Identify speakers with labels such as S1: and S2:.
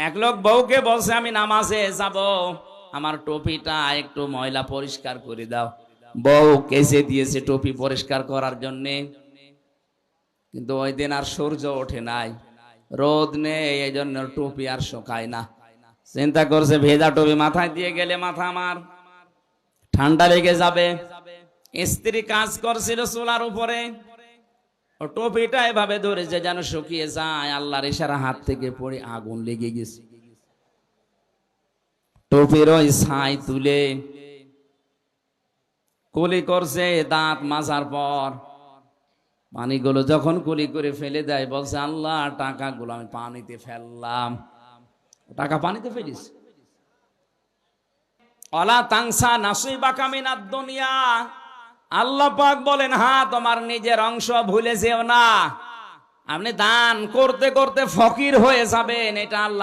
S1: এক লোক বউকে বলছে আমি নামাজে যাব, আমার টুপিটা একটু ময়লা পরিষ্কার করে দাও। বউ কেচে দিয়েছে টুপি পরিষ্কার করার জন্যে, কিন্তু ওই দিন আর সূর্য ওঠে নাই, রোদ নেই, এই জন্য টুপি আর শুকায় না। চিন্তা করছে ভেজা টুপি মাথায় দিয়ে গেলে মাথা আমার ঠান্ডা লেগে যাবে। স্ত্রী কাজ করছিল চুলার উপরে, ও টুপিটা এভাবে ধরেছে যেন শুকিয়ে যায়, আল্লাহর ইশারা হাত থেকে পড়ে আগুন লেগে গেছে। টুপির ওই ছাই তুলে কুলি করছে, দাঁত মাজার পর পানিগুলো যখন কুলি করে ফেলে দেয়, বলছে আল্লাহ টাকাগুলো আমি পানিতে ফেললাম। টাকা পানিতে ফেলিস। অলা তাংসা নাসিবাকা মিনাদ দুনিয়া, আল্লাহ পাক বলেন হ্যাঁ তোমার নিজের অংশ ভুলে যেও না। আপনি দান করতে করতে ফকির হয়ে যাবেন, এটা আল্লাহ